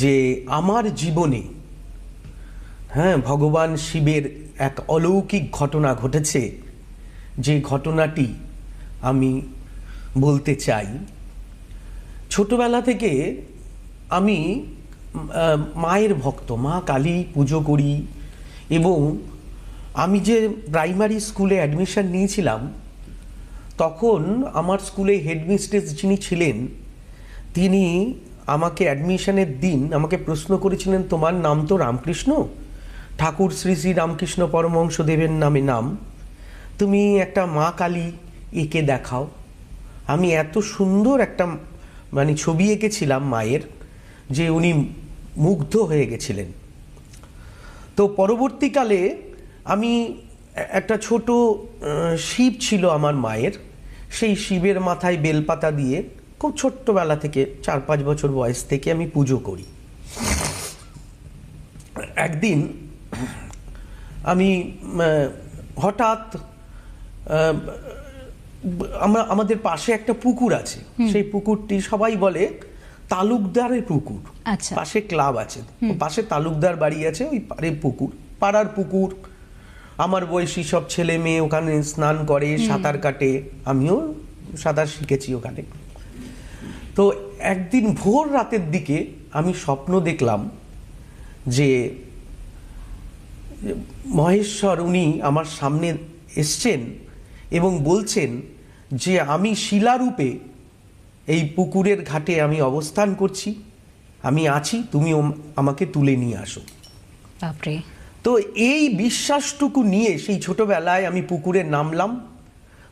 যে আমার জীবনে ভগবান শিবের এক অলৌকিক ঘটনা ঘটেছে, যে ঘটনাটি আমি বলতে চাই। ছোটবেলা থেকে আমি মায়ের ভক্ত, মা কালী পুজো করি, এবং আমি যে প্রাইমারি স্কুলে অ্যাডমিশন নিয়েছিলাম তখন আমার স্কুলে হেডমিস্ট্রেস যিনি ছিলেন তিনি আমাকে অ্যাডমিশনের দিন আমাকে প্রশ্ন করেছিলেন, তোমার নাম তো রামকৃষ্ণ, ঠাকুর শ্রী শ্রী রামকৃষ্ণ পরমহংসদেবের নামে নাম, তুমি একটা মা কালী এঁকে দেখাও। আমি এত সুন্দর একটা ছবি এঁকেছিলাম মায়ের, যে উনি মুগ্ধ হয়ে গেছিলেন। তো পরবর্তীকালে আমি একটা ছোট শিব ছিল আমার মায়ের, সেই শিবের মাথায় বেলপাতা দিয়ে খুব ছোট্টবেলা থেকে 4-5 বছর বয়স থেকে আমি পুজো করি। একদিন আমি হঠাৎ আমাদের পাশে একটা পুকুর আছে, সেই পুকুরটি সবাই বলে তালুকদারের পুকুর, পাশে ক্লাব আছে, পাশে তালুকদার বাড়ি আছে, ওই পুকুর, পাড়ার পুকুর। আমার বয়সী সব ছেলে মেয়ে ওখানে স্নান করে, সাঁতার কাটে, আমিও সাঁতার শিখেছি ওখানে। তো একদিন ভোর রাতের দিকে আমি স্বপ্ন দেখলাম যে মহেশ্বর উনি আমার সামনে এসছেন এবং বলছেন যে আমি শিলারূপে এই পুকুরের ঘাটে আমি অবস্থান করছি, আমি আছি, তুমি আমাকে তুলে নিয়ে আসো। তো এই বিশ্বাসটুকু নিয়ে সেই ছোটবেলায় আমি পুকুরে নামলাম।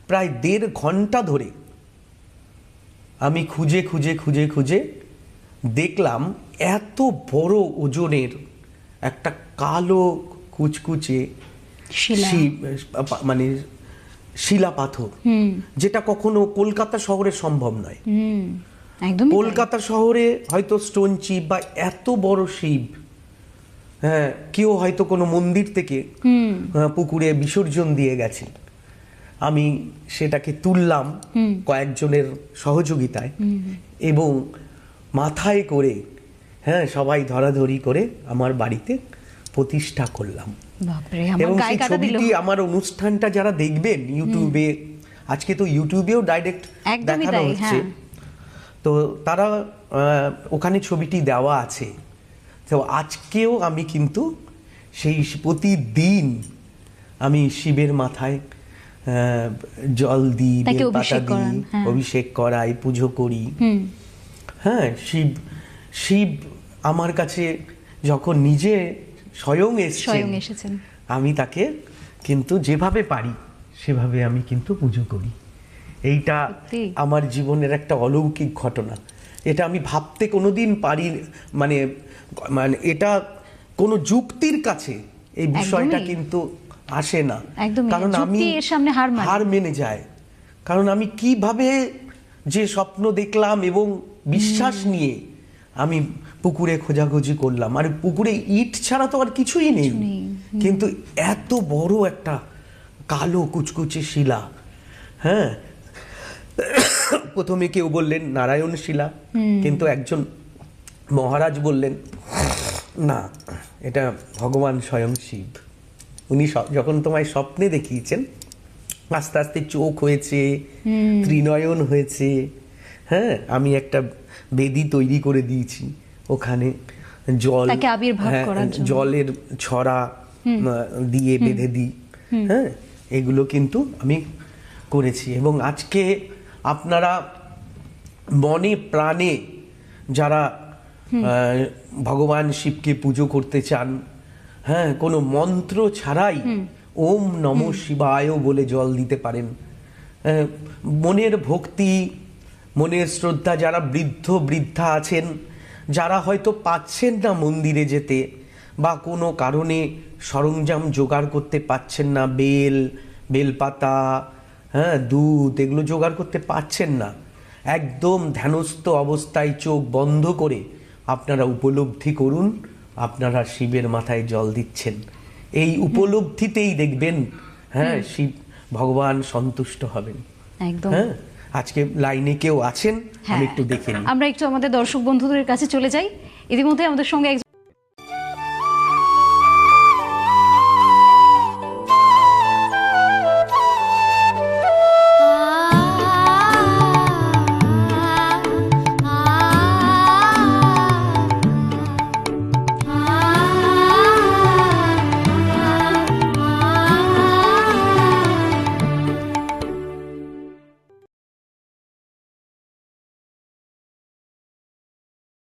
প্রায় 1.5 ঘন্টা ধরে আমি খুঁজে খুঁজে খুঁজে খুঁজে দেখলাম এত বড় ওজনের একটা কালো কুচকুচে শিলা পাথর, যেটা কখনো কলকাতা শহরে সম্ভব নয়। কলকাতা শহরে হয়তো স্টোন চিপ বা এত বড় শিব কেউ হয়তো কোনো মন্দির থেকে পুকুরে বিসর্জন দিয়ে গেছে। আমি সেটাকে তুললাম কয়েকজনের সহযোগিতায় এবং মাথায় করে সবাই ধরাধরি করে আমার বাড়িতে প্রতিষ্ঠা করলাম। এবং সেই ছবিটি, আমার অনুষ্ঠানটা যারা দেখবেন ইউটিউবে, আজকে তো ইউটিউবেও ডাইরেক্ট দেখানো হচ্ছে, তো তারা ওখানে ছবিটি দেওয়া আছে। তো আজকেও আমি কিন্তু সেই প্রতিদিন আমি শিবের মাথায় জল দিই, বেলপাতা দিই, অভিষেক করাই, পুজো করি। শিব আমার কাছে যখন নিজে স্বয়ং এসেছেন, আমি তাকে কিন্তু যেভাবে পারি সেভাবে আমি কিন্তু পুজো করি। এইটা আমার জীবনের একটা অলৌকিক ঘটনা। এটা আমি ভাবতে কোনোদিন পারি, মানে এটা কোনো যুক্তির কাছে এই বিষয়টা কিন্তু আসে না, কারণ আমি হার মেনে যায়। কারণ আমি কিভাবে যে স্বপ্ন দেখলাম এবং বিশ্বাস নিয়ে আমি পুকুরে খোঁজাখুঁজি করলাম, আর পুকুরে ইট ছাড়া তো আর কিছুই নেই, কিন্তু এত বড় একটা কালো কুচকুচে শিলা। প্রথমে কেউ বললেন নারায়ণ শিলা, কিন্তু একজন মহারাজ বললেন না, এটা ভগবান স্বয়ং শিব। উনি যখন তোমায় স্বপ্নে দেখিয়েছেন, আস্তে আস্তে চোখ হয়েছে, ত্রিনয়ন হয়েছে। আমি একটা বেদি তৈরি করে দিয়েছি, ওখানে জলের ছড়া দিয়ে বেঁধে দিই। এগুলো কিন্তু আমি করেছি। এবং আজকে আপনারা মনে প্রাণে যারা ভগবান শিবকে পুজো করতে চান, কোনো মন্ত্র ছাড়াই ওম নমঃ শিবায় বলে জল দিতে পারেন। মনের ভক্তি, মনের শ্রদ্ধা, যারা বৃদ্ধা আছেন, যারা হয়তো পাচ্ছেন না মন্দিরে যেতে বা কোনো কারণে সরঞ্জাম জোগাড় করতে পাচ্ছেন না, বেলপাতা, দুধ, এগুলো জোগাড় করতে পাচ্ছেন না, একদম ধ্যানস্থ অবস্থায় চোখ বন্ধ করে আপনারা উপলব্ধি করুন আপনারা শিবের মাথায় জল দিচ্ছেন। এই উপলব্ধিতেই দেখবেন শিব ভগবান সন্তুষ্ট হবেন। একদম। আজকে লাইনে কেউ আছেন, আমি একটু দেখে নিই। আমরা একটু আমাদের দর্শক বন্ধুদের কাছে চলে যাই। ইতিমধ্যে আমাদের সঙ্গে একজন